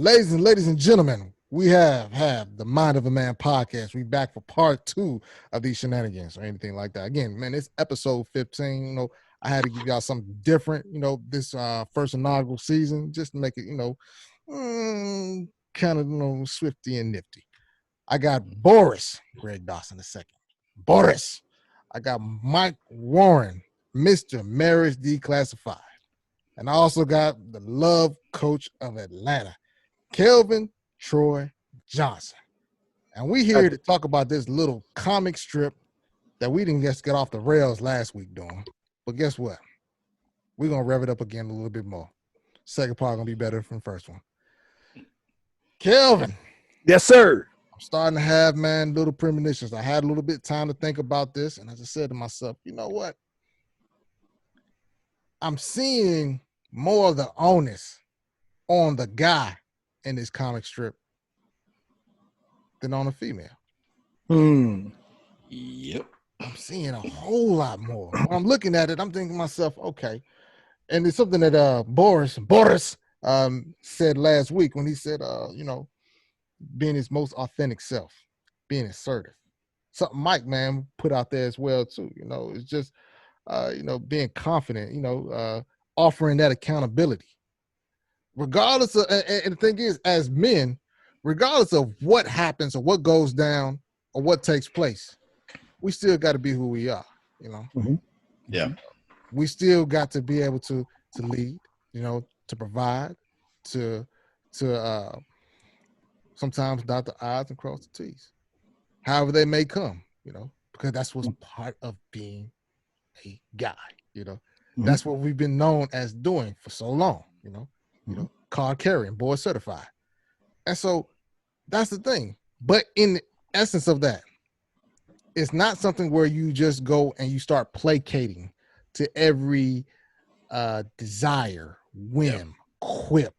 Ladies and gentlemen, we have the Mind of a Man podcast. We back for part 2 of these shenanigans or anything like that. Again, man, it's episode 15. I had to give y'all something different, this first inaugural season, just to make it, kind of, swifty and nifty. I got Boris, Greg Dawson II. Boris. I got Mike Warren, Mr. Marriage Declassified. And I also got the love coach of Atlanta, Kelvin Troy Johnson. And we here to talk about this little comic strip that we didn't just get off the rails last week doing. But guess what? We're going to rev it up again a little bit more. Second part going to be better than the first one. Kelvin. Yes, sir. I'm starting to have, little premonitions. I had a little bit of time to think about this, and I just said to myself, you know what? I'm seeing more of the onus on the guy in this comic strip than on a female. Yep. I'm seeing a whole lot more. When I'm looking at it, I'm thinking to myself, okay. And it's something that Boris said last week when he said, being his most authentic self, being assertive. Something Mike, put out there as well, too. It's just, being confident, offering that accountability. Regardless of, and the thing is, as men, regardless of what happens or what goes down or what takes place, we still got to be who we are, Mm-hmm. Yeah. We still got to be able to lead, to provide, to sometimes dot the I's and cross the T's. However they may come, because that's what's part of being a guy, That's what we've been known as doing for so long, card carrying, board certified. And so that's the thing. But in the essence of that, it's not something where you just go and you start placating to every desire, whim, quip,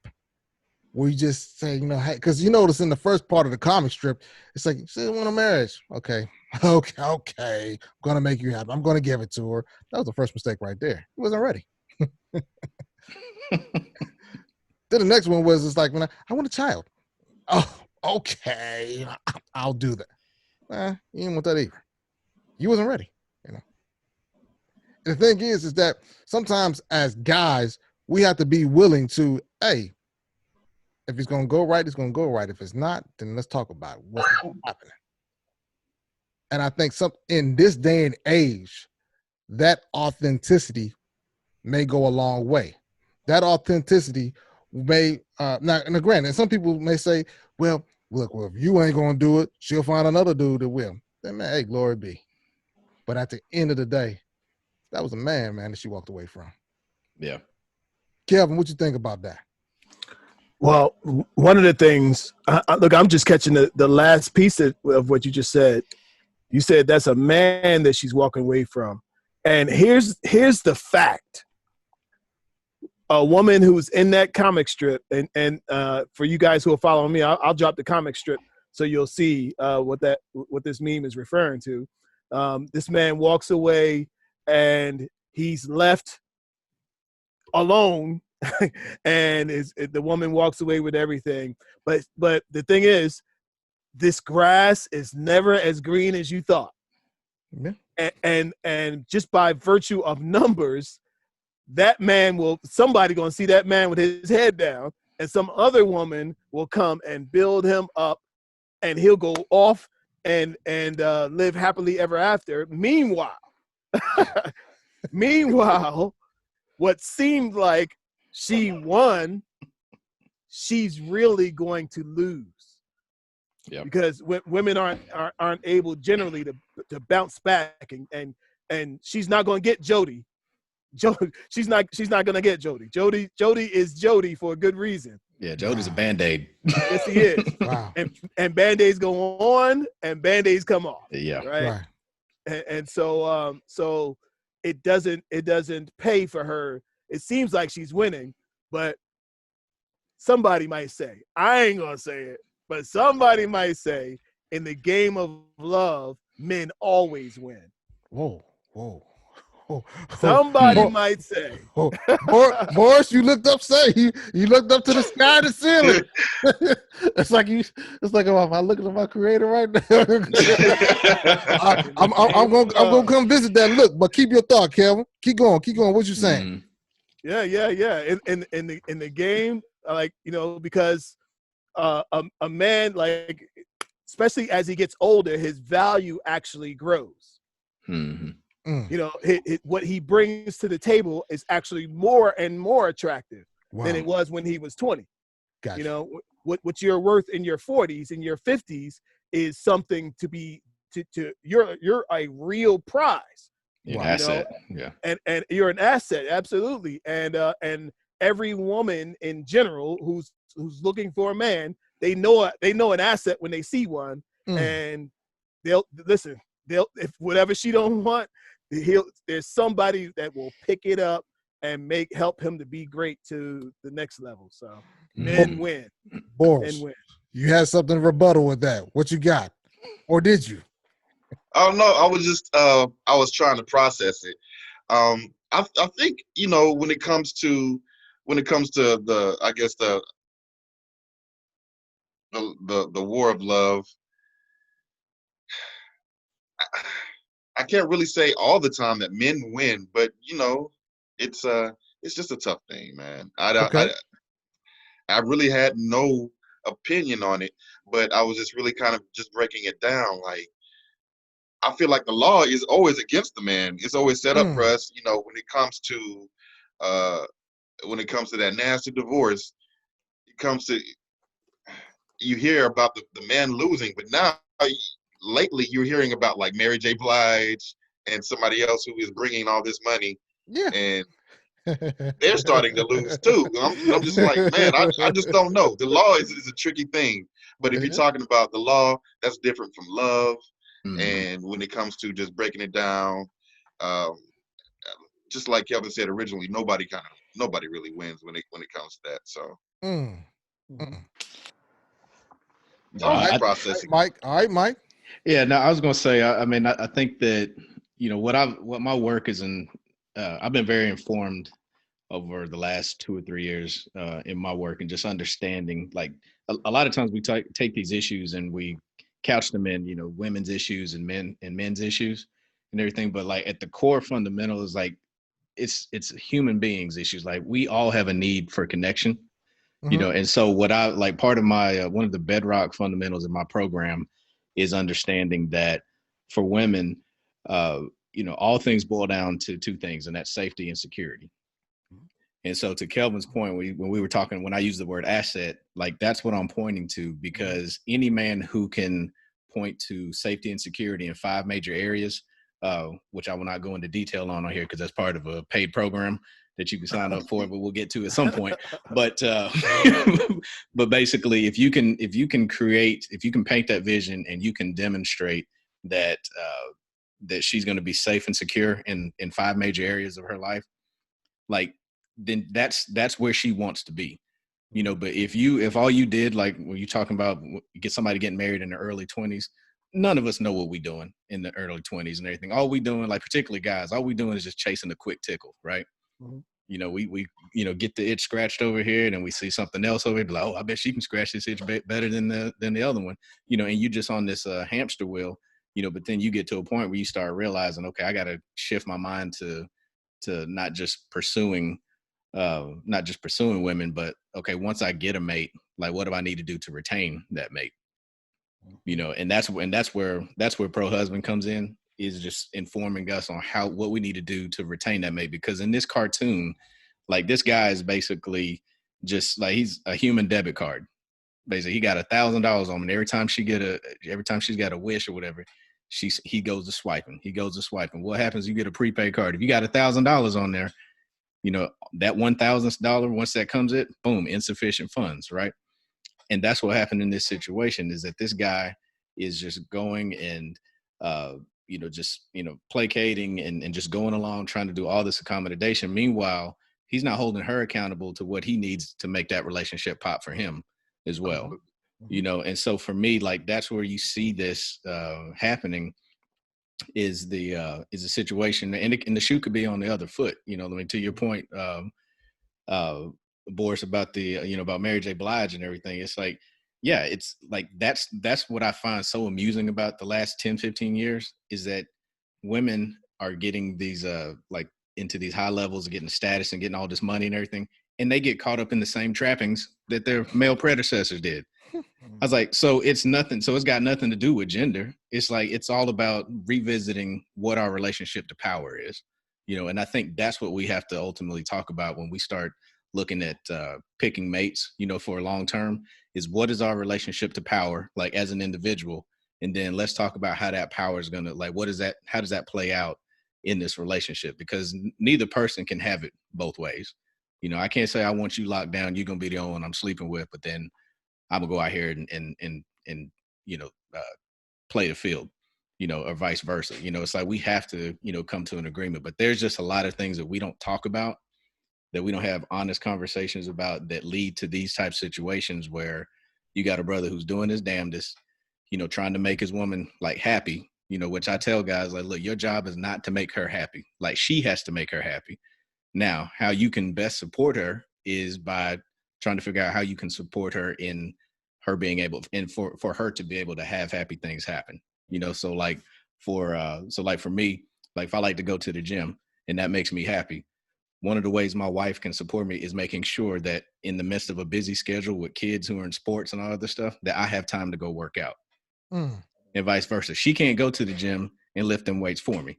where you just say, hey, because you notice in the first part of the comic strip, it's like, she didn't want a marriage. Okay. I'm going to make you happy. I'm going to give it to her. That was the first mistake right there. He wasn't ready. Then the next one was, it's like, when I want a child. Oh, okay. I'll do that. You didn't want that either. You wasn't ready, And the thing is that sometimes as guys, we have to be willing to, hey, if it's going to go right, it's going to go right. If it's not, then let's talk about it. What's happening? And I think in this day and age, that authenticity may go a long way. That authenticity may, now granted, some people may say, well, look, if you ain't going to do it, she'll find another dude that will. Then, man, hey, glory be. But at the end of the day, that was a man, that she walked away from. Yeah. Kelvin, what you think about that? Well, one of the things, look, I'm just catching the last piece of what you just said. You said that's a man that she's walking away from. And here's the fact. A woman who's in that comic strip, and for you guys who are following me, I'll drop the comic strip so you'll see what this meme is referring to. This man walks away and he's left alone, and the woman walks away with everything. But the thing is, this grass is never as green as you thought. Yeah. And just by virtue of numbers, that man somebody going to see that man with his head down, and some other woman will come and build him up, and he'll go off and live happily ever after. Meanwhile, what seemed like she won, she's really going to lose. Yep. Because women aren't able generally to bounce back, and she's not going to get Jody. She's not going to get Jody. Jody is Jody for a good reason. Yeah, Jody's a Band-Aid. Yes, he is. Wow. And Band-Aids go on and Band-Aids come off. Yeah. Right. And so it doesn't pay for her. It seems like she's winning, but somebody might say, I ain't gonna say it, but somebody might say, in the game of love, men always win. Whoa. Somebody might say. Morris, you looked up. You looked up to the sky to ceiling. It's like am I looking at my creator right now? I'm gonna come visit that look, but keep your thought, Kelvin. Keep going. What you saying? Yeah. In the game, like, because a man, like, especially as he gets older, his value actually grows. Mm-hmm. What he brings to the table is actually more and more attractive than it was when he was 20. Gotcha. What you're worth in your 40s and your 50s is something to be you're a real prize. You're an asset. Yeah. And you're an asset, absolutely. And every woman in general who's looking for a man, they know an asset when they see one, and they'll listen. If whatever she don't want, there's somebody that will pick it up and help him to be great to the next level. So men win. Boris, men win. You had something to rebuttal with that. What you got? Or did you? Oh no, I was just I was trying to process it. I think, when it comes to the, I guess, the war of love, I can't really say all the time that men win, but it's just a tough thing, man. I really had no opinion on it, but I was just really kind of just breaking it down. Like, I feel like the law is always against the man. It's always set up for us, when it comes to that nasty divorce. You hear about the man losing, but now lately you're hearing about like Mary J. Blige and somebody else who is bringing all this money, and they're starting to lose too. I'm just like, man, I just don't know. The law is a tricky thing, but if you're talking about the law, that's different from love. And when it comes to just breaking it down, just like Kelvin said originally, nobody really wins when it comes to that. So. All right, processing. Mike. All right, Mike. Yeah, no, I was gonna say. I mean, I think that what my work is in. I've been very informed over the last 2 or 3 years in my work, and just understanding. Like a lot of times, we take these issues and we couch them in women's issues and men's issues and everything. But like at the core fundamental is like it's human beings issues. Like we all have a need for connection. And so what I like, part of my one of the bedrock fundamentals in my program is understanding that for women, all things boil down to two things, and that's safety and security. And so to Kelvin's point, when we were talking, when I use the word asset, like that's what I'm pointing to, because any man who can point to safety and security in 5 major areas, which I will not go into detail on here because that's part of a paid program that you can sign up for, but we'll get to at some point. But but basically, if you can paint that vision and you can demonstrate that that she's going to be safe and secure in 5 major areas of her life, like then that's where she wants to be. But if all you did, like when you're talking about get somebody getting married in their early 20s, none of us know what we're doing in the early 20s and everything. All we doing, like particularly guys, all we doing is just chasing a quick tickle, right? We get the itch scratched over here, and then we see something else over here, be like, oh, I bet she can scratch this itch better than the other one, and you just on this hamster wheel, but then you get to a point where you start realizing, okay, I got to shift my mind to not just pursuing women, but okay, once I get a mate, like what do I need to do to retain that mate? And that's where Pro Husband comes in, is just informing us on what we need to do to retain that mate. Because in this cartoon, like this guy is basically just like, he's a human debit card. Basically, he got $1,000 on him, and every time she's got a wish or whatever, he goes to swiping. What happens? You get a prepaid card. If you got $1,000 on there, that $1,000, once that comes in, boom, insufficient funds, right? And that's what happened in this situation, is that this guy is just going and placating and just going along, trying to do all this accommodation. Meanwhile, he's not holding her accountable to what he needs to make that relationship pop for him as well. And so for me, like, that's where you see this happening. is the situation, and the shoe could be on the other foot. You know, I mean, to your point, Boris, about about Mary J. Blige and everything. It's like, yeah, it's like that's what I find so amusing about the last 10, 15 years is that women are getting these like into these high levels of getting status and getting all this money and everything, and they get caught up in the same trappings that their male predecessors did. I was like, so it's got nothing to do with gender. It's like, it's all about revisiting what our relationship to power is, and I think that's what we have to ultimately talk about when we start looking at picking mates, for long term, is what is our relationship to power, like as an individual. And then let's talk about how that power is going to, like, how does that play out in this relationship? Because neither person can have it both ways. I can't say I want you locked down, you're going to be the only one I'm sleeping with, but then I'm gonna go out here and play the field, or vice versa. It's like we have to, come to an agreement. But there's just a lot of things that we don't talk about, that we don't have honest conversations about, that lead to these types of situations where you got a brother who's doing his damnedest, trying to make his woman like happy, which I tell guys, like, look, your job is not to make her happy. Like, she has to make her happy. Now, how you can best support her is by trying to figure out how you can support her in her being able, and for her to be able to have happy things happen. So like for me, like if I like to go to the gym and that makes me happy, one of the ways my wife can support me is making sure that in the midst of a busy schedule with kids who are in sports and all other stuff, that I have time to go work out. And vice versa. She can't go to the gym and lift them weights for me.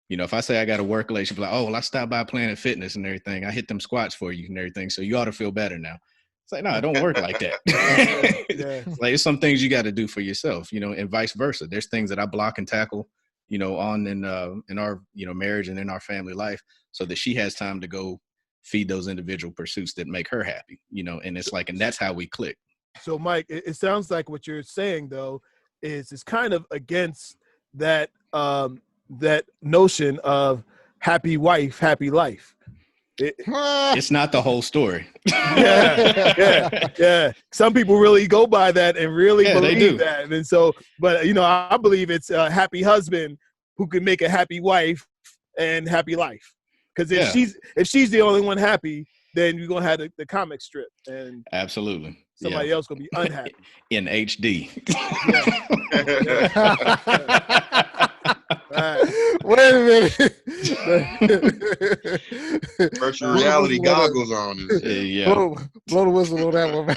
If I say I got to work late, she'll be like, oh, well, I stopped by Planet Fitness and everything. I hit them squats for you and everything. So you ought to feel better now. It's like, no, it don't work like that. It's like, it's some things you got to do for yourself, and vice versa. There's things that I block and tackle, on in our, marriage and in our family life, so that she has time to go feed those individual pursuits that make her happy, and it's like, and that's how we click. So Mike, it sounds like what you're saying though, is it's kind of against that, that notion of happy wife, happy life. It's not the whole story. Yeah. Some people really go by that and really believe that. And so, but I believe it's a happy husband who can make a happy wife and happy life. Because if she's the only one happy, then you're gonna have the comic strip, and absolutely somebody else gonna be unhappy in HD. Wait a minute. Virtual reality goggles on. Blow the whistle on that one, man.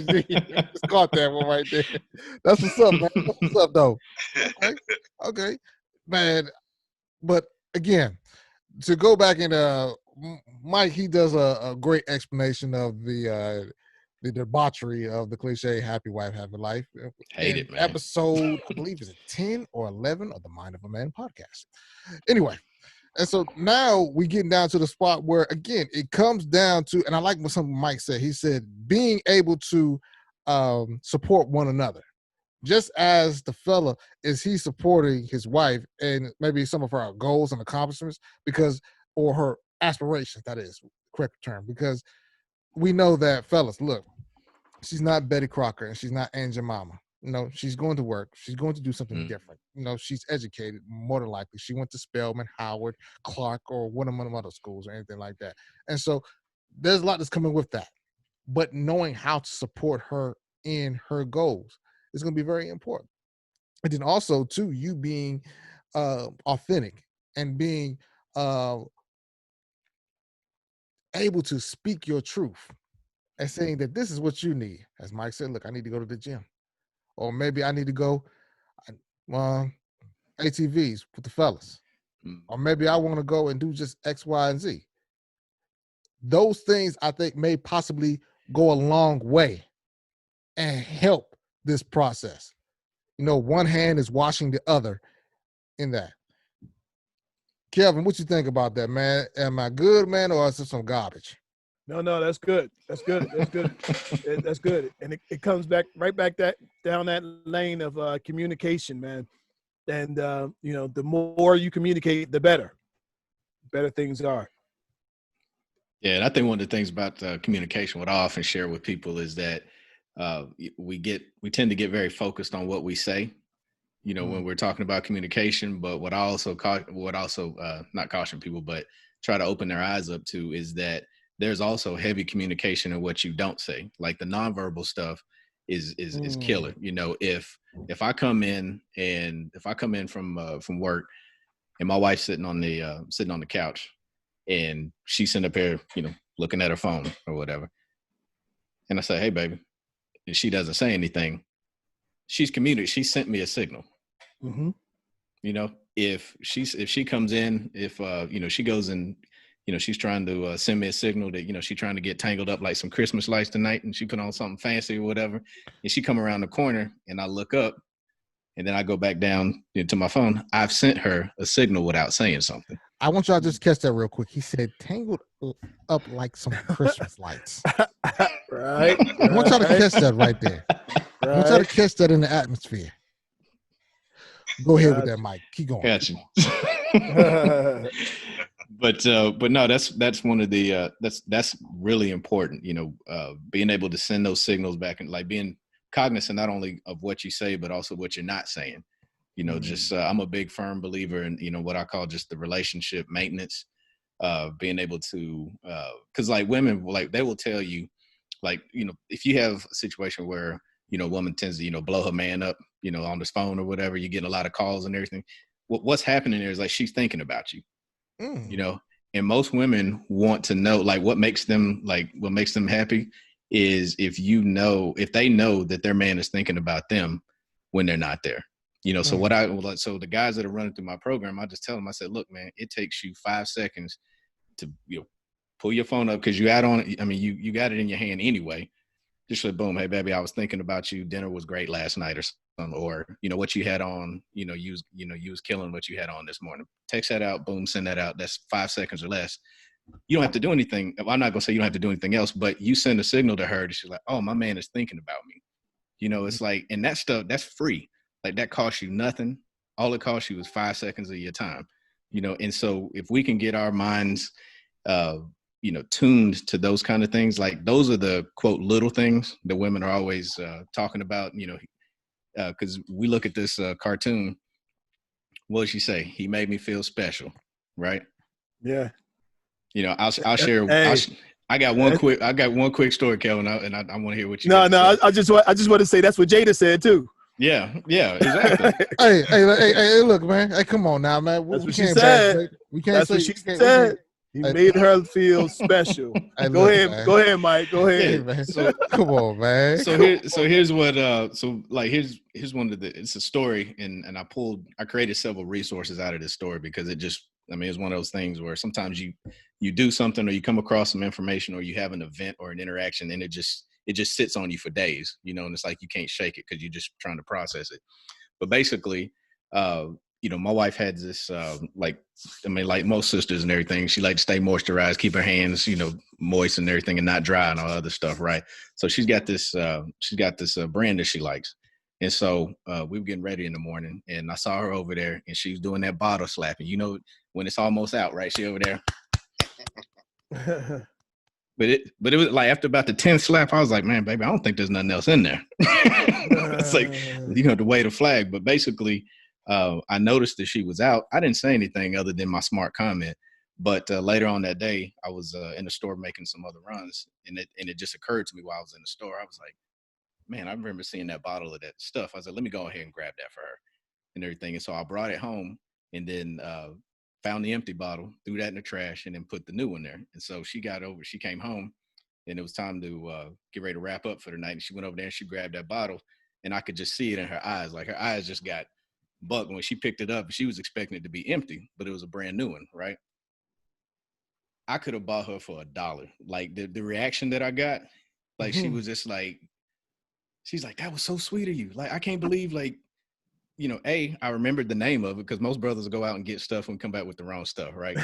HD. Just caught that one right there. That's what's up, man. That's what's up, though. Okay. Man. But again, to go back into Mike, he does a great explanation of the debauchery of the cliche happy wife, happy life. Hate it, man. Episode, I believe, is it 10 or 11 of the Mind of a Man podcast. Anyway, and so now we getting down to the spot where, again, it comes down to, and I like what something Mike said. He said being able to support one another. Just as the fella is he supporting his wife and maybe some of her goals and accomplishments or her aspirations, that is correct term, because we know that, fellas, look, she's not Betty Crocker and she's not Aunt Jemima. She's going to work. She's going to do something different. She's educated, more than likely. She went to Spelman, Howard, Clark, or one of them other schools or anything like that. And so there's a lot that's coming with that. But knowing how to support her in her goals is going to be very important. And then also, too, you being authentic and being able to speak your truth and saying that this is what you need. As Mike said, look, I need to go to the gym. Or maybe I need to go ATVs with the fellas. Or maybe I want to go and do just X, Y, and Z. Those things, I think, may possibly go a long way and help this process. One hand is washing the other in that. Kelvin, what you think about that, man? Am I good, man, or is it some garbage? No, that's good. That's good. That's good. And it comes back down that lane of communication, man. And the more you communicate, the better things are. Yeah, and I think one of the things about communication, what I often share with people, is that we tend to get very focused on what we say when we're talking about communication. But what I also not caution people, but try to open their eyes up to is that there's also heavy communication in what you don't say. Like the nonverbal stuff is killer. If I come in from work and my wife's sitting on the couch and she's sitting up here, looking at her phone or whatever, and I say, "Hey, baby," and she doesn't say anything, she sent me a signal. Mm-hmm. If she comes in, if she goes and she's trying to send me a signal that she's trying to get tangled up like some Christmas lights tonight, and she put on something fancy or whatever, and she come around the corner and I look up and then I go back down into my phone, I've sent her a signal without saying something. I want y'all to just catch that real quick. He said tangled up like some Christmas lights. Right. I want y'all to catch that right there. I want y'all to catch that in the atmosphere. Go ahead with that, Mike. Keep going. Gotcha. But no, that's one of the that's really important. Being able to send those signals back and like being cognizant not only of what you say but also what you're not saying. Just I'm a big firm believer in what I call just the relationship maintenance. Being able to because like women, like they will tell you, like if you have a situation where a woman tends to blow her man up on this phone or whatever, you get a lot of calls and everything. What's happening there is like she's thinking about you. And most women want to know like what makes them happy is if they know that their man is thinking about them when they're not there. So so the guys that are running through my program, I just tell them, I said, look, man, it takes you 5 seconds to pull your phone up because you got it in your hand anyway. Just like, boom, hey baby, I was thinking about you. Dinner was great last night or something, or what you had on. You was killing what you had on this morning. Text that out, boom, send that out. That's 5 seconds or less. You don't have to do anything. I'm not gonna say you don't have to do anything else, but you send a signal to her that she's like, oh, my man is thinking about me. It's like, and that stuff that's free. Like that costs you nothing. All it costs you is 5 seconds of your time. And so if we can get our minds tuned to those kind of things, like those are the quote little things that women are always talking about, because we look at this cartoon. What did she say? He made me feel special, right? Yeah. I'll share. Hey. I got one quick story, Kelvin, and I want to hear what you. No. I just want to say that's what Jada said too. Yeah, exactly. hey, look, man. Hey, come on now, man. That's what she said. That's what she said. He made her feel special. Go ahead, Mike. Go ahead. Hey, man. So, come on, man. Here's what. Here's one of the. It's a story, and I created several resources out of this story because it's one of those things where sometimes you do something or you come across some information or you have an event or an interaction and it just sits on you for days, and it's like you can't shake it because you're just trying to process it. But basically, my wife had this, like most sisters and everything, she liked to stay moisturized, keep her hands, moist and everything and not dry and all other stuff. Right. So she's got this brand that she likes. And so we were getting ready in the morning and I saw her over there and she was doing that bottle slapping, when it's almost out, right? She over there. But it was like after about the 10th slap, I was like, man, baby, I don't think there's nothing else in there. It's like, to wave a flag. But basically, I noticed that she was out. I didn't say anything other than my smart comment. But later on that day, I was in the store making some other runs. And it just occurred to me while I was in the store. I was like, man, I remember seeing that bottle of that stuff. I was like, let me go ahead and grab that for her and everything. And so I brought it home and then found the empty bottle, threw that in the trash, and then put the new one there. And so she came home, and it was time to get ready to wrap up for the night. And she went over there and she grabbed that bottle, and I could just see it in her eyes. Like her eyes just got bugged when she picked it up. She was expecting it to be empty, but it was a brand new one, right? I could have bought her for $1. Like the reaction that I got, like she was just like, she's like, that was so sweet of you. Like, I can't believe I remembered the name of it because most brothers will go out and get stuff and come back with the wrong stuff, right?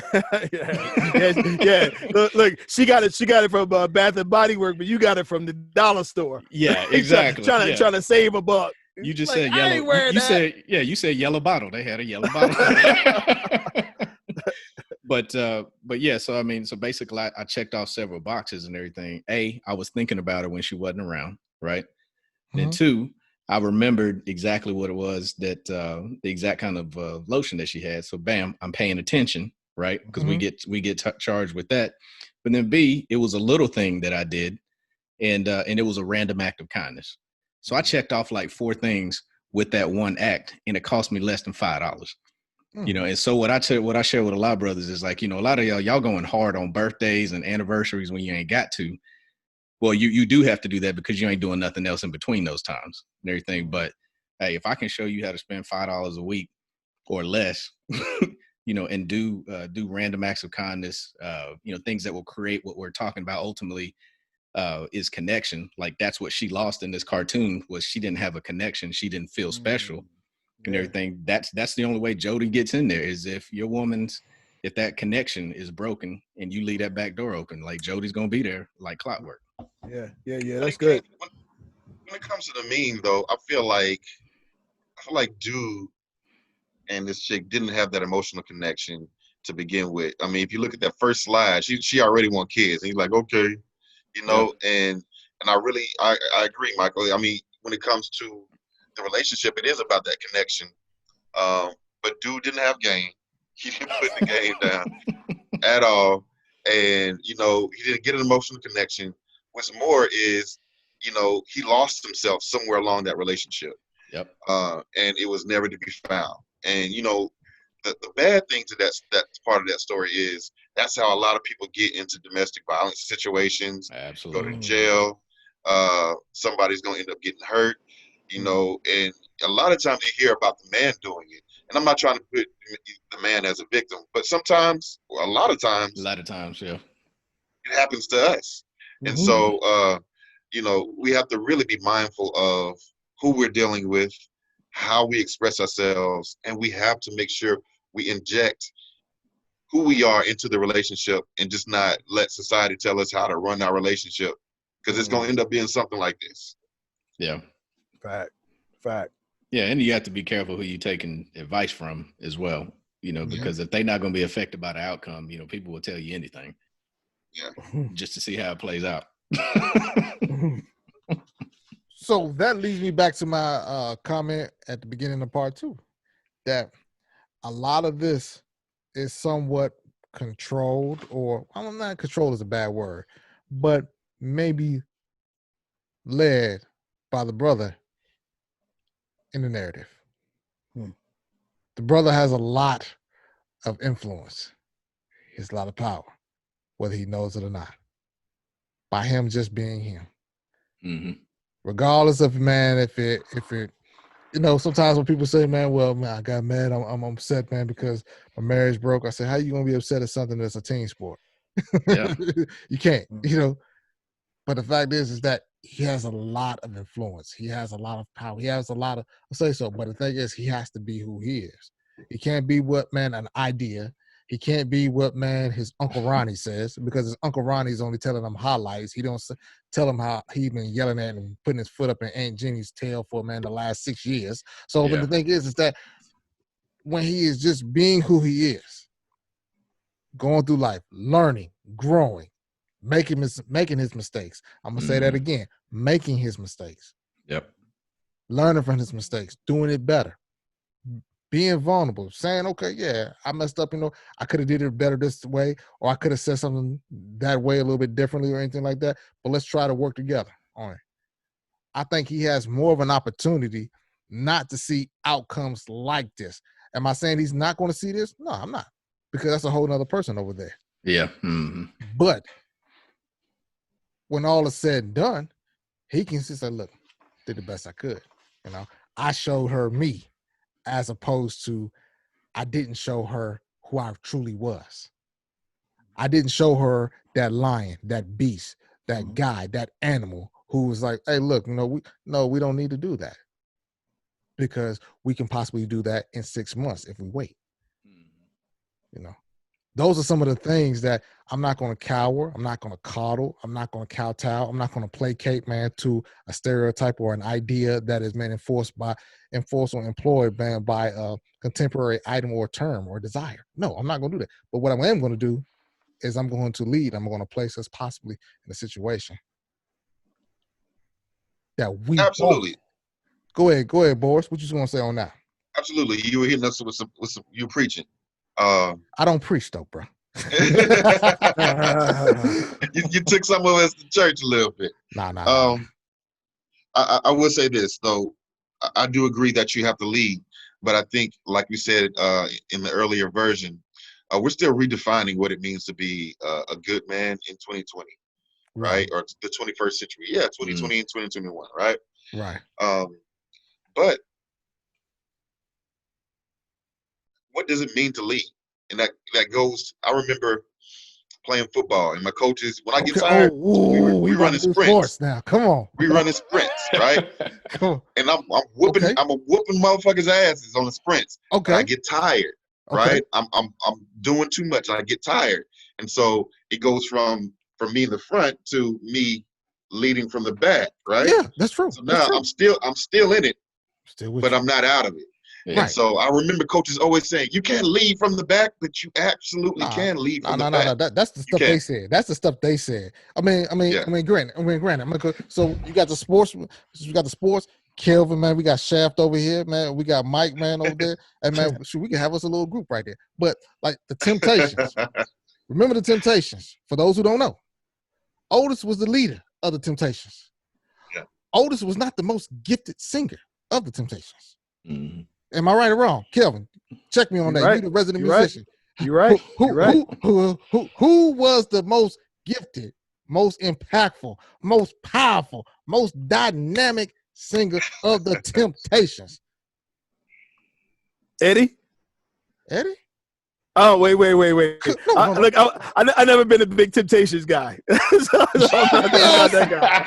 yeah. Look, she got it from Bath and Body Works, but you got it from the dollar store. Yeah, exactly. trying to save a buck. You just said yellow. You said yellow bottle. They had a yellow bottle. But yeah. So so basically, I checked off several boxes and everything. I was thinking about her when she wasn't around, right? Then 2, I remembered exactly what it was that the exact kind of lotion that she had. So bam, I'm paying attention, right? Because we get charged with that. But then B, it was a little thing that I did, and it was a random act of kindness. So I checked off like 4 things with that one act, and it cost me less than $5. You know, and so what I share with a lot of brothers is like, you know, a lot of y'all going hard on birthdays and anniversaries when you ain't got to. Well, you do have to do that because you ain't doing nothing else in between those times and everything. But hey, if I can show you how to spend $5 a week or less, you know, and do random acts of kindness, you know, things that will create what we're talking about ultimately is connection. Like that's what she lost in this cartoon was she didn't have a connection. She didn't feel special. And everything. That's the only way Jody gets in there is if if that connection is broken and you leave that back door open, like Jody's gonna be there like clockwork. Yeah. That's good. When it comes to the meme, though, I feel like Dude and this chick didn't have that emotional connection to begin with. I mean, if you look at that first slide, she already want kids, and he's like, okay, you know, and I agree, Michael. I mean, when it comes to the relationship, it is about that connection. But Dude didn't have game. He didn't put the game down at all. And, you know, he didn't get an emotional connection. What's more is, you know, he lost himself somewhere along that relationship. Yep. And it was never to be found. And, you know, the bad thing to that's part of that story is that's how a lot of people get into domestic violence situations. Absolutely. Go to jail. Somebody's going to end up getting hurt, you know, and a lot of times you hear about the man doing it. And I'm not trying to put the man as a victim, but sometimes, a lot of times, yeah, it happens to us. And so, you know, we have to really be mindful of who we're dealing with, how we express ourselves, and we have to make sure we inject who we are into the relationship and just not let society tell us how to run our relationship, because it's going to end up being something like this. Yeah. Fact. Yeah, and you have to be careful who you're taking advice from as well, you know, because if they're not going to be affected by the outcome, you know, people will tell you anything. Yeah. Just to see how it plays out. So that leads me back to my comment at the beginning of part 2, that a lot of this is somewhat controlled, or I'm not controlled is a bad word, but maybe led by the brother in the narrative. The brother has a lot of influence. He has a lot of power, whether he knows it or not, by him just being him. Regardless of, man, if it, you know, sometimes when people say, man, well, man, I got mad, I'm upset, man, because my marriage broke. I said, how you gonna be upset at something that's a team sport? Yeah. You can't, you know. But the fact is that he has a lot of influence. He has a lot of power. He has a lot of, I'll say so. But the thing is, he has to be who he is. He can't be what, man, an idea. He can't be what, man, his Uncle Ronnie says, because his Uncle Ronnie's only telling him highlights. He don't tell him how he been yelling at him, putting his foot up in Aunt Jenny's tail for, man, the last 6 years. So, but the thing is that when he is just being who he is, going through life, learning, growing, making his mistakes. I'm gonna say that again, making his mistakes. Yep. Learning from his mistakes, doing it better, being vulnerable, saying, okay, yeah, I messed up, you know, I could have did it better this way, or I could have said something that way a little bit differently or anything like that, but let's try to work together on it. I think he has more of an opportunity not to see outcomes like this. Am I saying he's not going to see this? No, I'm not, because that's a whole nother person over there. Yeah. But when all is said and done, he can just say, look, did the best I could. You know, I showed her me, as opposed to I didn't show her who I truly was. I didn't show her that lion, that beast, that guy, that animal who was like, hey, look, you know, we don't need to do that, because we can possibly do that in 6 months if we wait. You know, those are some of the things that I'm not going to cower. I'm not going to coddle. I'm not going to kowtow. I'm not going to placate, man, to a stereotype or an idea that is, man, enforced or employed, man, by a contemporary item or term or desire. No, I'm not going to do that. But what I am going to do is I'm going to lead. I'm going to place us possibly in a situation that we absolutely Go ahead, Boris. What you gonna say on that? Absolutely, you were hitting us with some you preaching. I don't preach though, bro. you took some of us to church a little bit. Nah. I will say this though. I do agree that you have to lead, but I think, like we said in the earlier version, we're still redefining what it means to be a good man in 2020, right? Or the 21st century. Yeah, 2020 and 2021, right? Right. But what does it mean to lead? And that goes. I remember playing football, and my coaches, when I get tired, we running sprints. Now, come on. We running sprints, right? And I'm whooping, Okay. I'm whooping motherfuckers' asses on the sprints. Okay. And I get tired, right? I'm doing too much. I get tired, and so it goes from me in the front to me leading from the back, right? Yeah, that's true. So now I'm still in it, but I'm not out of it. Yeah. And so I remember coaches always saying, "You can't lead from the back, but you absolutely can lead from the back." No. That's the stuff they said. That's the stuff they said. I mean, granted. So you got the sports. You got the sports. Kelvin, man, we got Shaft over here, man. We got Mike, man, over there, and man, we can have us a little group right there. But like the Temptations, remember the Temptations? For those who don't know, Otis was the leader of the Temptations. Yeah. Otis was not the most gifted singer of the Temptations. Mm-hmm. Am I right or wrong? Kelvin, check me on that. You're the resident musician. You're right. Who was the most gifted, most impactful, most powerful, most dynamic singer of the Temptations? Eddie? Oh, wait. No. I never been a big Temptations guy. So I'm not that guy.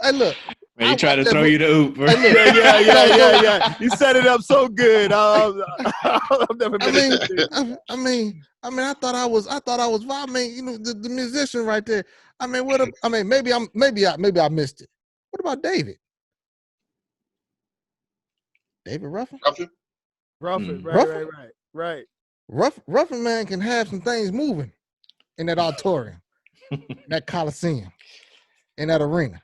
Hey, look. Man, he tried to throw you the oop. Bro. Yeah. You set it up so good. I've never been. I mean, I thought I was. I mean, you know, the musician right there. I mean, maybe I missed it. What about David? David Ruffin? Ruffin, right. Ruffin, man, can have some things moving in that auditorium, in that Coliseum, in that arena.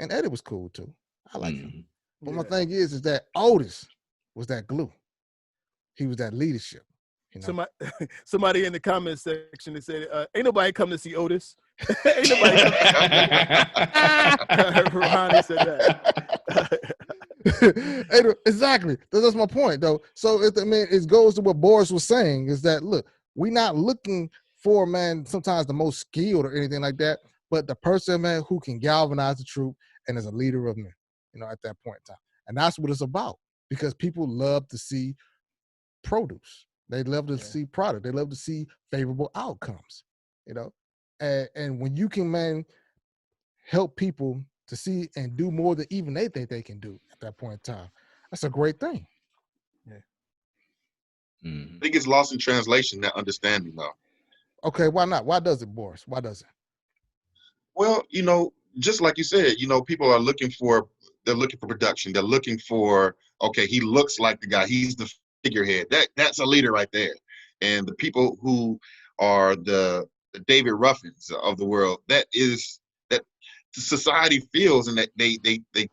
And Eddie was cool too. I like him. But my thing is that Otis was that glue. He was that leadership. You know? Somebody in the comment section that said, "Ain't nobody come to see Otis." Ain't nobody come to see Ronnie said that. Exactly. That's my point, though. So it goes to what Boris was saying, is that look, we're not looking for, man, sometimes the most skilled or anything like that, but the person, man, who can galvanize the troop and is a leader of men, you know, at that point in time. And that's what it's about, because people love to see produce. They love to see product. They love to see favorable outcomes, you know. And when you can, man, help people to see and do more than even they think they can do at that point in time, that's a great thing. I think it's lost in translation, that understanding, though. Okay, why not? Why does it, Boris? Why does it? Well, you know, just like you said, you know, people are looking for production. They're looking for, okay, he looks like the guy. He's the figurehead. That's a leader right there. And the people who are the David Ruffins of the world, that society feels, and that they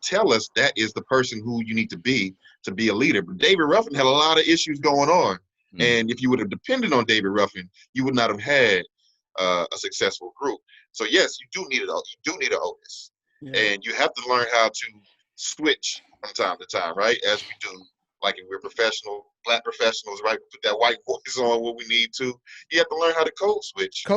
tell us that is the person who you need to be a leader. But David Ruffin had a lot of issues going on. And if you would have depended on David Ruffin, you would not have had a successful group. So yes, you do need an Otis, and you have to learn how to switch from time to time, right? As we do, like if we're Black professionals, right? Put that white voice on when we need to. You have to learn how to code switch. You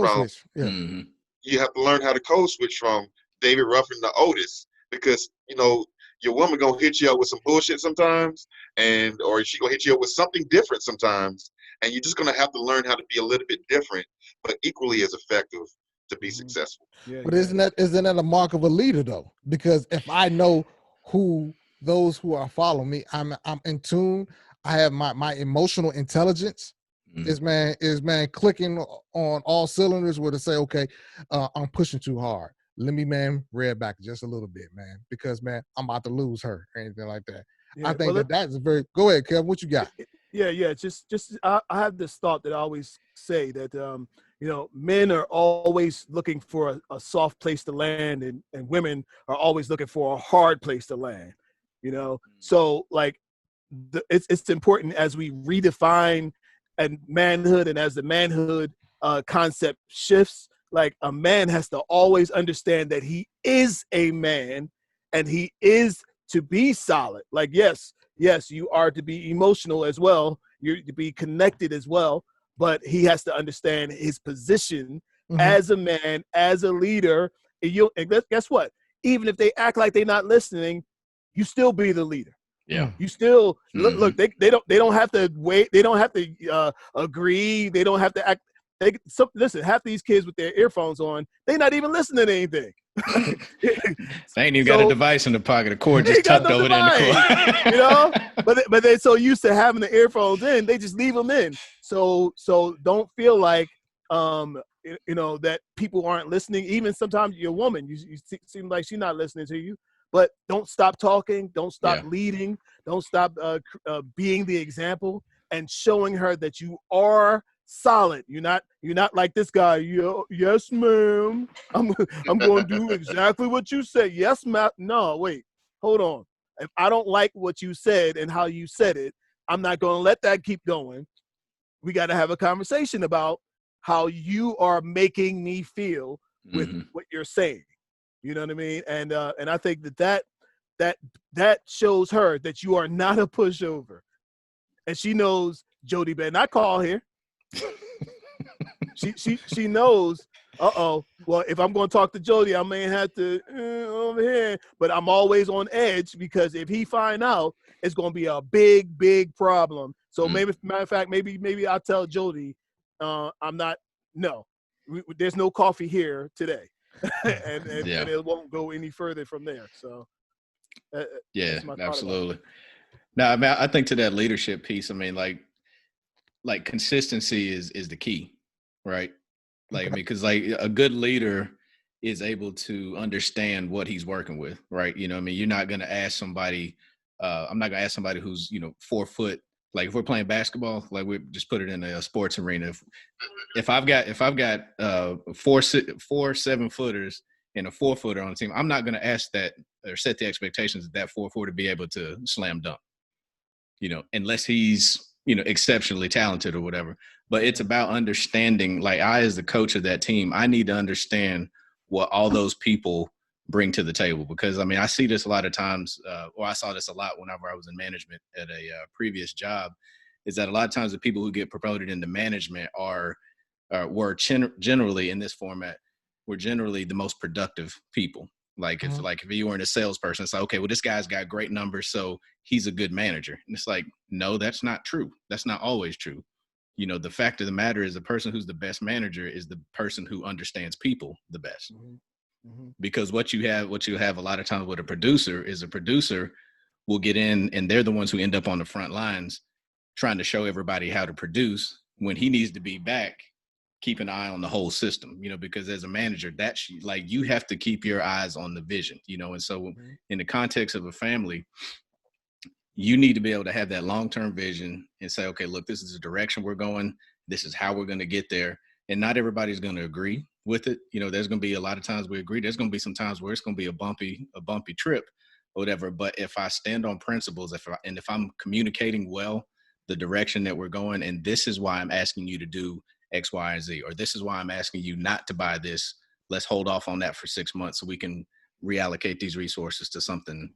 have to learn how to code switch from David Ruffin to Otis, because you know your woman gonna hit you up with some bullshit sometimes, or she gonna hit you up with something different sometimes, and you're just gonna have to learn how to be a little bit different, but equally as effective to be successful. But isn't that a mark of a leader, though? Because if I know who those who are following me, I'm in tune. I have my emotional intelligence is man clicking on all cylinders, where to say, okay, I'm pushing too hard. Let me, man, rear back just a little bit, man, because, man, I'm about to lose her or anything like that. I think that's a very. Go ahead, Kevin. What you got? Just I have this thought that I always say that you know, men are always looking for a soft place to land, and women are always looking for a hard place to land. you know? So like it's important as we redefine and manhood, and as the manhood concept shifts, like a man has to always understand that he is a man and he is to be solid. Like, yes, you are to be emotional as well. You're to be connected as well, but he has to understand his position as a man, as a leader. And guess what? Even if they act like they're not listening, you still be the leader. Yeah. You still look. They don't have to wait. They don't have to agree. They don't have to act. Listen. Half these kids with their earphones on, they not even listening to anything. They ain't even got a device in the pocket. The cord just tucked over there in the corner. You know, but they're so used to having the earphones in, they just leave them in. So don't feel like you know that people aren't listening. Even sometimes your woman, you seem like she's not listening to you. But don't stop talking. Don't stop leading. Don't stop being the example and showing her that you are solid. You're not like this guy. Yes, ma'am. I'm going to do exactly what you say. Yes, ma'am. No, wait. Hold on. If I don't like what you said and how you said it, I'm not going to let that keep going. We got to have a conversation about how you are making me feel with what you're saying. You know what I mean? And I think that shows her that you are not a pushover. And she knows Jody better not call here. she knows, well, if I'm going to talk to Jody, I may have to over here. But I'm always on edge because if he find out, it's going to be a big, big problem. So maybe, matter of fact, maybe I'll tell Jody, there's no coffee here today. and it won't go any further from there. So absolutely. Now, I mean, I think to that leadership piece, I mean, like consistency is the key, right? Like, I mean, because like a good leader is able to understand what he's working with, right? You know, I mean, you're not going to ask somebody. I'm not going to ask somebody who's 4 foot. Like if we're playing basketball, like we just put it in a sports arena. If I've got 4 7-footers and a 4-footer on the team, I'm not going to ask that or set the expectations that 4-footer be able to slam dunk, unless he's, exceptionally talented or whatever. But it's about understanding, like I, as the coach of that team, I need to understand what all those people bring to the table. Because I mean, I see this a lot of times, or I saw this a lot whenever I was in management at a previous job, is that a lot of times the people who get promoted into management were generally in this format, were generally the most productive people. Like it's like if you were in a salesperson, it's like, okay, well, this guy's got great numbers, so he's a good manager. And it's like, no, that's not true. That's not always true. The fact of the matter is the person who's the best manager is the person who understands people the best. Because what you have a lot of times with a producer is a producer will get in and they're the ones who end up on the front lines trying to show everybody how to produce when he needs to be back, keep an eye on the whole system, because as a manager, that's like, you have to keep your eyes on the vision, and so in the context of a family, you need to be able to have that long-term vision and say, okay, look, this is the direction we're going. This is how we're going to get there. And not everybody's going to agree with it. There's going to be a lot of times we agree. There's going to be some times where it's going to be a bumpy trip or whatever. But if I stand on principles, if I'm communicating well, the direction that we're going, and this is why I'm asking you to do X, Y, and Z, or this is why I'm asking you not to buy this. Let's hold off on that for 6 months so we can reallocate these resources to something,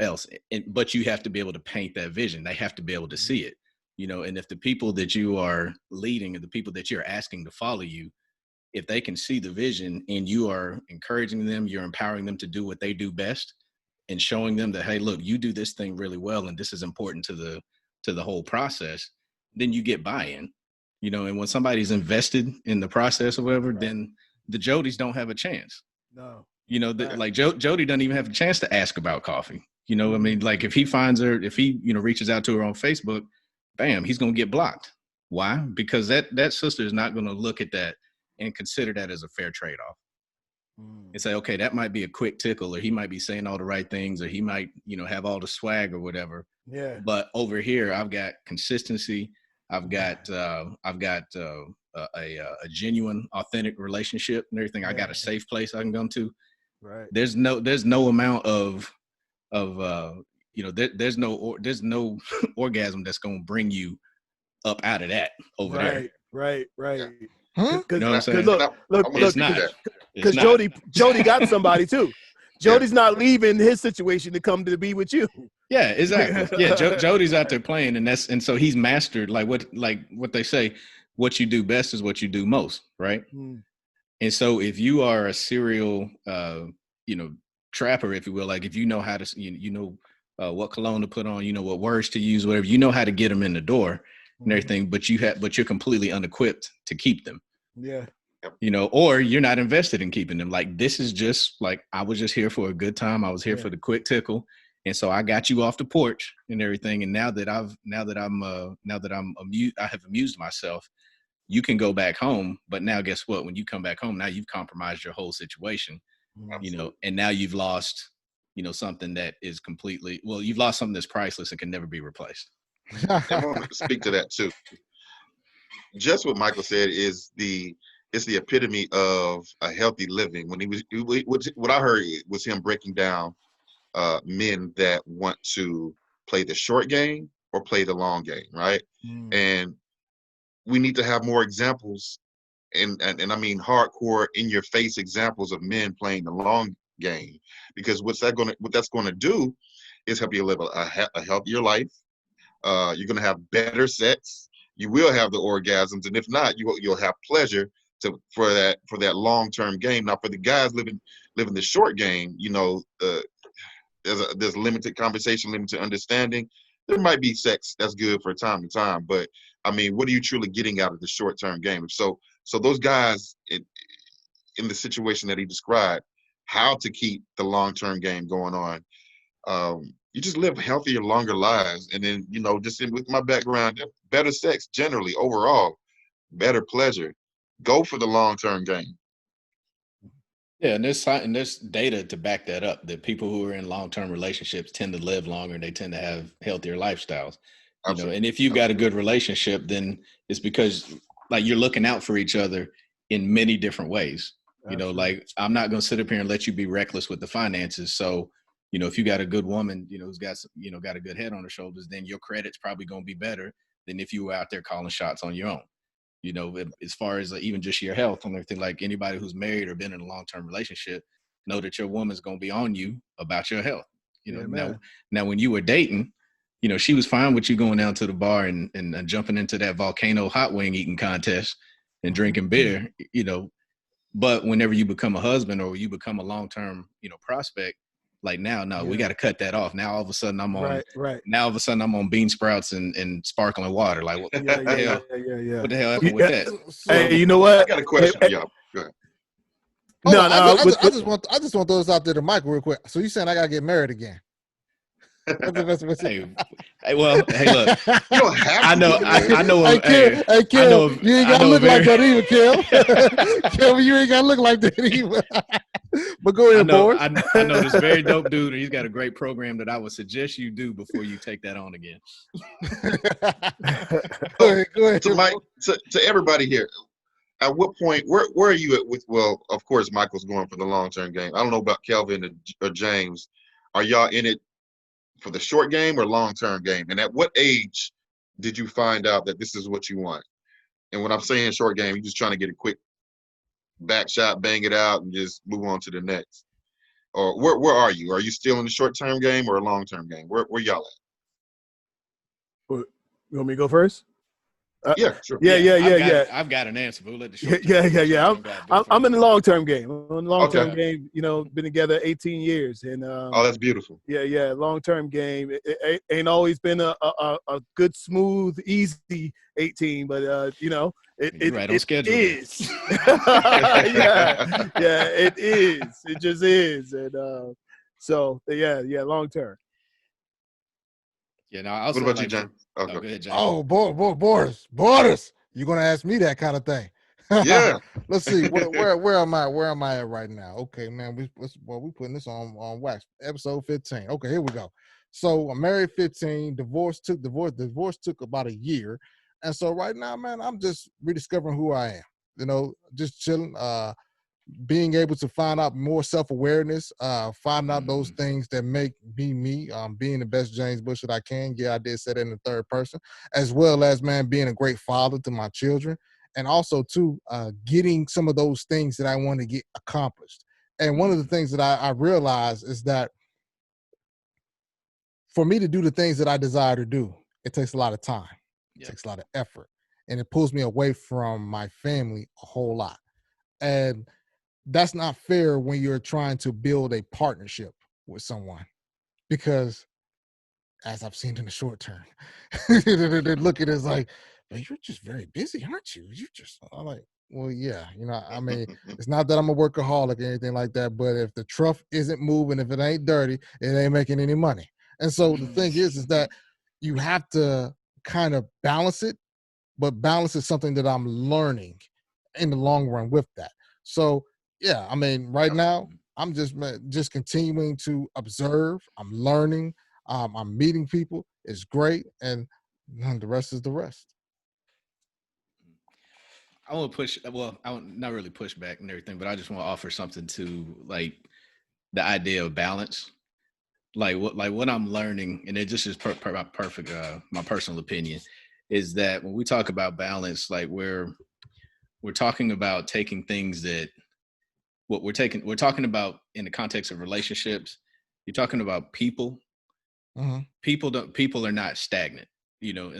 else. But you have to be able to paint that vision. They have to be able to see it, and if the people that you are leading and the people that you're asking to follow you, if they can see the vision and you are encouraging them, you're empowering them to do what they do best and showing them that, hey, look, you do this thing really well, and this is important to the whole process, then you get buy-in, and when somebody's invested in the process or whatever, then the Jodys don't have a chance. No. Like Jody doesn't even have a chance to ask about coffee. I mean, like if he finds her, if he, reaches out to her on Facebook, bam, he's going to get blocked. Why? Because that sister is not going to look at that and consider that as a fair trade-off. And say, okay, that might be a quick tickle, or he might be saying all the right things, or he might, have all the swag or whatever. Yeah. But over here, I've got consistency. I've got a genuine, authentic relationship and everything. I got a safe place I can come to. Right. There's no amount of there's no orgasm that's going to bring you up out of that over there. Right. Huh? You know what I'm saying? Look, It's not. Because Jody got somebody too. Jody's not leaving his situation to come to be with you. Yeah, exactly. Yeah, Jody's out there playing, and so he's mastered like what they say, what you do best is what you do most, right? And so if you are a serial, trapper, if you will, like if you know how to, what cologne to put on, you know what words to use, whatever, you know how to get them in the door and everything, but you're completely unequipped to keep them. Yeah. Or you're not invested in keeping them. Like, this is just like, I was just here for a good time. I was here for the quick tickle. And so I got you off the porch and everything. And now that I have amused myself, you can go back home. But now guess what? When you come back home, now you've compromised your whole situation, and now you've lost, something that is you've lost something that's priceless and can never be replaced. I want to speak to that too. Just what Michael said is it's the epitome of a healthy living. When what I heard was him breaking down men that want to play the short game or play the long game, right? And we need to have more examples, and I mean hardcore, in your face examples of men playing the long game, because what that's going to do is help you live a healthier life. You're going to have better sex. You will have the orgasms, and if not, you'll have pleasure for that long-term game. Now, for the guys living the short game, there's limited conversation, limited understanding. There might be sex that's good for time to time, but I mean, what are you truly getting out of the short-term game? So those guys in the situation that he described, how to keep the long-term game going on, you just live healthier, longer lives. And then, just with my background, better sex generally, overall, better pleasure. Go for the long-term game. Yeah, and there's data to back that up, that people who are in long-term relationships tend to live longer and they tend to have healthier lifestyles. And if you've got a good relationship, then it's because like you're looking out for each other in many different ways. Like, I'm not going to sit up here and let you be reckless with the finances. So, if you got a good woman, who's got got a good head on her shoulders, then your credit's probably going to be better than if you were out there calling shots on your own. As far as even just your health and everything, like anybody who's married or been in a long-term relationship, know that your woman's going to be on you about your health. Now when you were dating, she was fine with you going down to the bar and jumping into that volcano hot wing eating contest and drinking beer, but whenever you become a husband or you become a long-term, prospect, like we got to cut that off. Now all of a sudden I'm on, now all of a sudden I'm on bean sprouts and sparkling water. Like what the hell? What the hell happened with that? Hey, you know what? I got a question for y'all. Go ahead. I just want to throw this out there to Mike real quick. So you saying I gotta get married again? Hey, look. You don't have to. I know. Hey, Kel, you ain't gotta look like that either, Kel. Kel, you ain't gotta look like that either. But go ahead, Boris. I know this very dope dude, and he's got a great program that I would suggest you do before you take that on again. Go ahead. To Mike, to everybody here, at what point, where are you at with? Well, of course, Michael's going for the long-term game. I don't know about Kelvin or James. Are y'all in it for the short game or long-term game? And at what age did you find out that this is what you want? And when I'm saying short game, you're just trying to get a quick back shot, bang it out, and just move on to the next. Or where are you? Are you still in the short-term game or a long-term game? Where y'all at? You want me to go first? Yeah, sure. Yeah. I've got an answer, but we'll let the short Yeah. I'm in the long-term game. I'm in the long-term Okay. game. Been together 18 years, and Oh, that's beautiful. Yeah. Long-term game. It ain't always been a good, smooth, easy 18, but it right on schedule. Is. It is. It just is, and so long-term. Yeah. No. What about you, James? Okay. Go ahead, James. Oh, Boris, you're gonna ask me that kind of thing. Yeah. Let's see. Where am I? Where am I at right now? Okay, man. We putting this on wax. Episode 15. Okay, here we go. So I'm married 15. Divorce took about a year, and so right now, man, I'm just rediscovering who I am. Just chilling. being able to find out more self-awareness, find out those things that make me me, being the best James Bush that I can. Yeah, I did say that in the third person, as well as, man, being a great father to my children, and also too, getting some of those things that I want to get accomplished. And one of the things that I realize is that for me to do the things that I desire to do, it takes a lot of time. It takes a lot of effort, and it pulls me away from my family a whole lot. And that's not fair when you're trying to build a partnership with someone, because as I've seen in the short term, they look at it as like, "Man, you're just very busy, aren't you? You just," I'm like, well, yeah, I mean, it's not that I'm a workaholic or anything like that, but if the truck isn't moving, if it ain't dirty, it ain't making any money. And so the thing is that you have to kind of balance it, but balance is something that I'm learning in the long run with that. So yeah, I mean, right now I'm just continuing to observe. I'm learning. I'm meeting people. It's great, and the rest is the rest. I want to push. Well, I want not really push back and everything, but I just want to offer something to like the idea of balance. Like what I'm learning, and it just is perfect. My personal opinion is that when we talk about balance, like we're talking about taking things that we're talking about in the context of relationships. You're talking about people. People are not stagnant.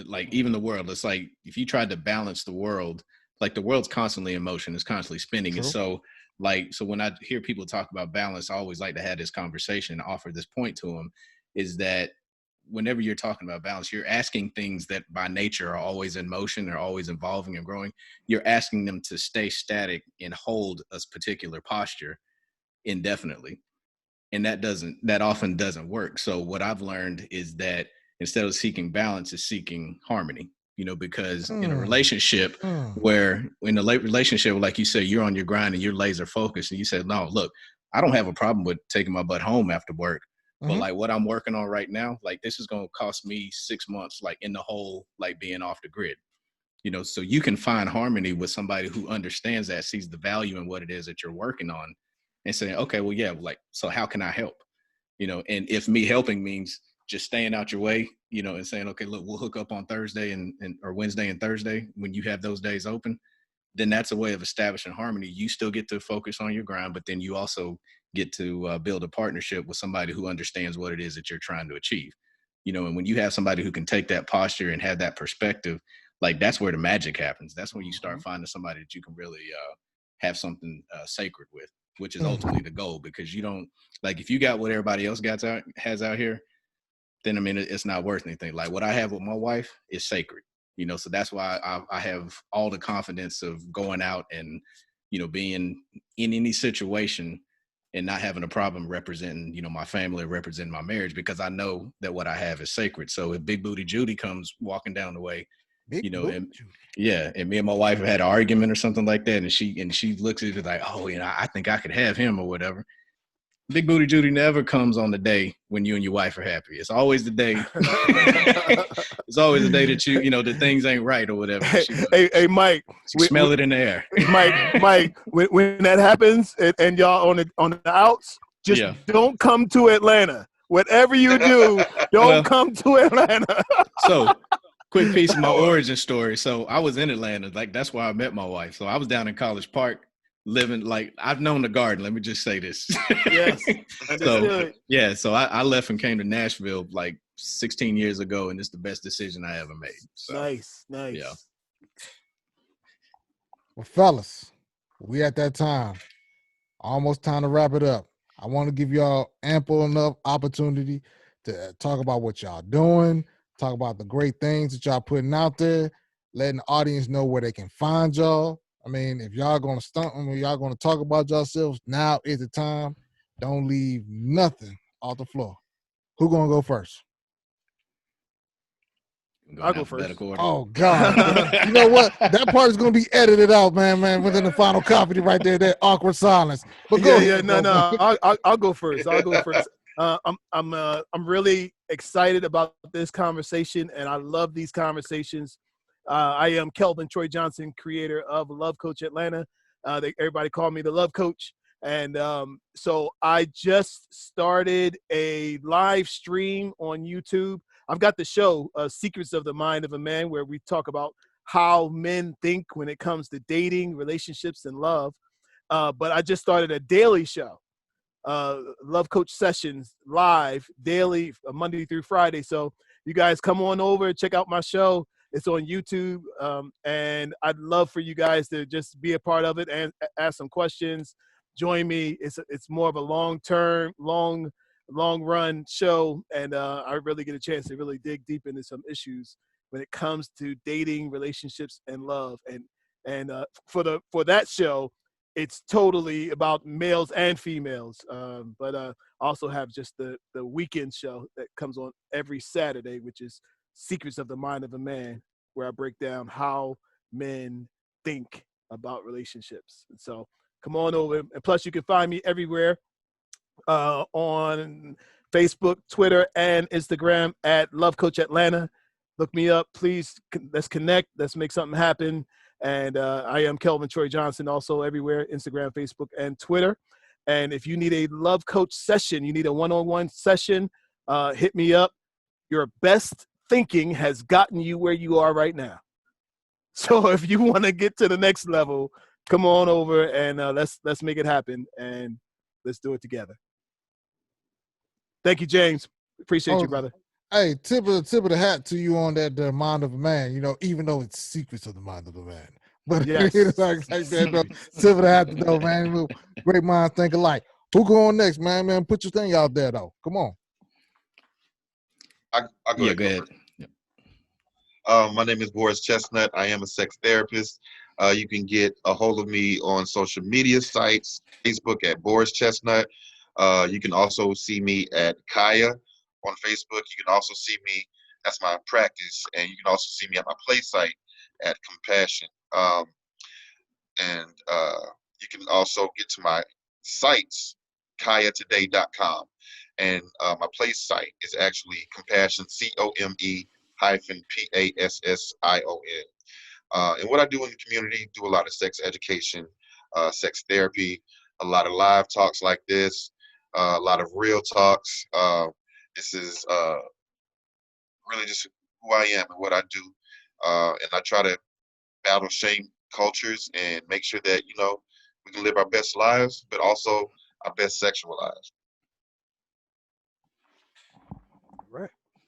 Like even the world. It's like if you tried to balance the world, like the world's constantly in motion, it's constantly spinning. True. And so when I hear people talk about balance, I always like to have this conversation and offer this point to them, is that whenever you're talking about balance, you're asking things that by nature are always in motion, they're always evolving and growing. You're asking them to stay static and hold a particular posture indefinitely. And that often doesn't work. So what I've learned is that instead of seeking balance, is seeking harmony, because in a relationship where in a late relationship, like you said, you're on your grind and you're laser focused, and you said, no, look, I don't have a problem with taking my butt home after work. But like what I'm working on right now, like this is going to cost me 6 months, like in the whole, like being off the grid, so you can find harmony with somebody who understands that, sees the value in what it is that you're working on, and saying, okay, well, yeah, like, so how can I help? And if me helping means just staying out your way, and saying, okay, look, we'll hook up on Thursday and or Wednesday and Thursday when you have those days open, then that's a way of establishing harmony. You still get to focus on your grind, but then you also get to build a partnership with somebody who understands what it is that you're trying to achieve. And when you have somebody who can take that posture and have that perspective, like that's where the magic happens. That's when you start finding somebody that you can really have something sacred with, which is ultimately the goal. Because you don't, like, if you got what everybody else has out here, then I mean it's not worth anything. Like what I have with my wife is sacred, so that's why I have all the confidence of going out and being in any situation and not having a problem representing my family or representing my marriage, because I know that what I have is sacred. So if Big Booty Judy comes walking down the way, and yeah, and me and my wife have had an argument or something like that, and she looks at it like, oh, I think I could have him or whatever. Big Booty Judy never comes on the day when you and your wife are happy. It's always the day. It's always the day that that things ain't right or whatever. Hey, Mike, smell it in the air. Mike, when that happens and y'all on the outs, just don't come to Atlanta. Whatever you do, don't come to Atlanta. So, quick piece of my origin story. So I was in Atlanta, like that's where I met my wife. So I was down in College Park, living, like, I've known the garden. Let me just say this. Yes. So I left and came to Nashville like 16 years ago, and it's the best decision I ever made. So, nice. Yeah. Well, fellas, we at that time. Almost time to wrap it up. I want to give y'all ample enough opportunity to talk about what y'all doing, talk about the great things that y'all putting out there, letting the audience know where they can find y'all. I mean, if y'all gonna stunt them, y'all gonna talk about yourselves, now is the time. Don't leave nothing off the floor. Who gonna go first? I'll go first. Oh God! You know what? That part is gonna be edited out, man. Within the final copy, right there, that awkward silence. But go ahead. No. I'll go first. I'm really excited about this conversation, and I love these conversations. I am Kelvin Troy Johnson, creator of Love Coach Atlanta. Everybody called me the love coach. And so I just started a live stream on YouTube. I've got the show, Secrets of the Mind of a Man, where we talk about how men think when it comes to dating, relationships, and love. But I just started a daily show, Love Coach Sessions, live, daily, Monday through Friday. So you guys come on over, check out my show. It's on YouTube. And I'd love for you guys to just be a part of it and ask some questions. Join me. It's more of a long-term, long run show. And I really get a chance to really dig deep into some issues when it comes to dating, relationships, and love. And for that show, it's totally about males and females. But I also have just the weekend show that comes on every Saturday, which is Secrets of the Mind of a Man, where I break down how men think about relationships. And so come on over. And plus, you can find me everywhere on Facebook, Twitter, and Instagram at Love Coach Atlanta. Look me up, please. Let's connect. Let's make something happen. And I am Kelvin Troy Johnson, also everywhere, Instagram, Facebook, and Twitter. And if you need a love coach session, you need a one-on-one session, hit me up. Your best thinking has gotten you where you are right now. So if you want to get to the next level, come on over and let's make it happen, and let's do it together. Thank you, James. Appreciate you, brother. Hey, tip of the hat to you on that Mind of a Man. You know, even though it's Secrets of the Mind of a Man, but yes. It's like that. Though. Tip of the hat, though, man. Great minds think alike. Who going next, man? Man, put your thing out there, though. Come on. I'll go ahead. My name is Boris Chestnut. I am a sex therapist. You can get a hold of me on social media sites, Facebook at Boris Chestnut. You can also see me at CAYA on Facebook. You can also see me, that's my practice, and you can also see me at my play site at Compassion. And you can also get to my sites, CAYAtoday.com. And my place site is actually Compassion, COME-PASSION. And what I do in the community, do a lot of sex education, sex therapy, a lot of live talks like this, a lot of real talks. This is really just who I am and what I do. And I try to battle shame cultures and make sure that, you know, we can live our best lives, but also our best sexual lives.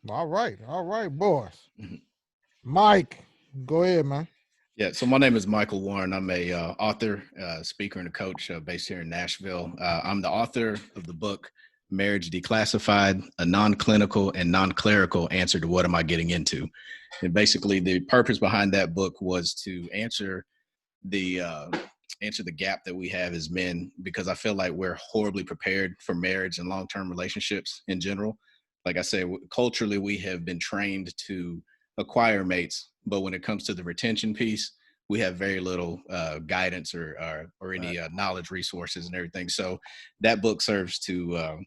All right, boys. Mike, go ahead, man. Yeah, so my name is Michael Warren. I'm a author, speaker, and a coach based here in Nashville. I'm the author of the book Marriage Declassified, a non-clinical and non-clerical answer to what am I getting into. And basically the purpose behind that book was to answer the gap that we have as men, because I feel like we're horribly prepared for marriage and long-term relationships in general. Like I said, culturally, we have been trained to acquire mates, but when it comes to the retention piece, we have very little guidance or any knowledge resources and everything. So that book serves to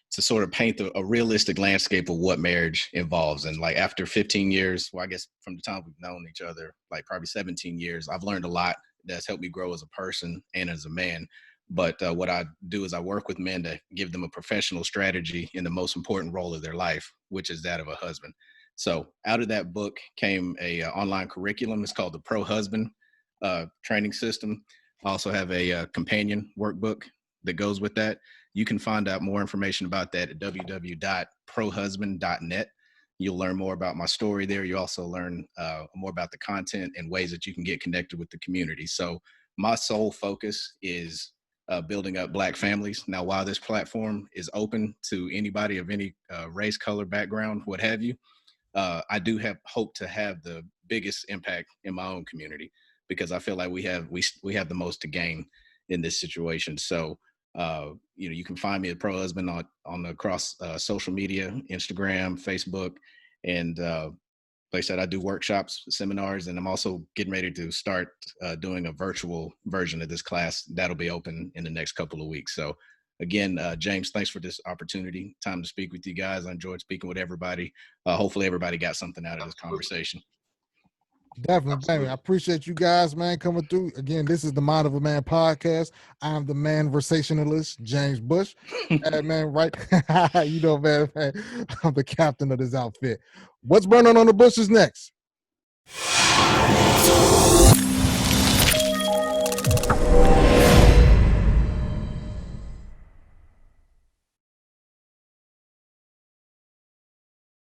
sort of paint a realistic landscape of what marriage involves. And like after 15 years, well, I guess from the time we've known each other, like probably 17 years, I've learned a lot that's helped me grow as a person and as a man. But what I do is I work with men to give them a professional strategy in the most important role of their life, which is that of a husband. So out of that book came a online curriculum. It's called the Pro Husband training system. I also have a companion workbook that goes with that. You can find out more information about that at www.prohusband.net. You'll learn more about my story there. You also learn more about the content and ways that you can get connected with the community. So my sole focus is building up Black families. Now, while this platform is open to anybody of any race, color, background, what have you, I do hope to have the biggest impact in my own community, because I feel like we have the most to gain in this situation. So, you can find me at Pro Husband across social media, Instagram, Facebook, and like I said, I do workshops, seminars, and I'm also getting ready to start doing a virtual version of this class that'll be open in the next couple of weeks. So again, James, thanks for this opportunity. Time to speak with you guys. I enjoyed speaking with everybody. Hopefully everybody got something out of this conversation. Definitely. I appreciate you guys, man, coming through. Again, this is the Mind of a Man podcast. I'm the manversationalist, James Bush. Man, right? You know, man, I'm the captain of this outfit. What's burning on the bushes next?